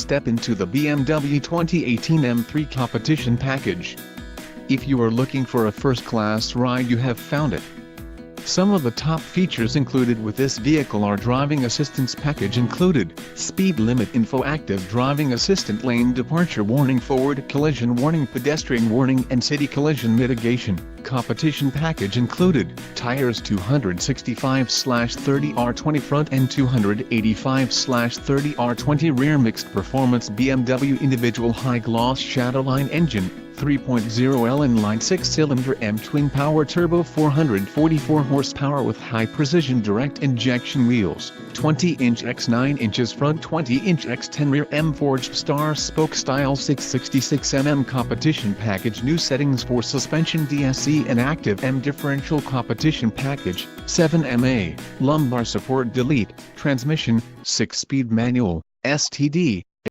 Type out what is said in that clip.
step into the BMW 2018 M3 Competition package. If you are looking for a first-class ride, you have found it. Some of the top features included with this vehicle are driving assistance package included, speed limit info, active driving assistant, lane departure warning, forward collision warning, pedestrian warning and city collision mitigation. Competition package included, tires 265/30R20 front and 285/30R20 rear, mixed performance BMW individual high-gloss Shadowline engine, 3.0L inline 6-cylinder M twin power turbo, 444 horsepower with high-precision direct injection wheels, 20-inch x 9 inches front, 20-inch x 10 rear, M forged star spoke style 666mm. Competition package new settings for suspension, DSC and active M differential. Competition package 7MA, lumbar support, delete, transmission, 6-speed manual, STD,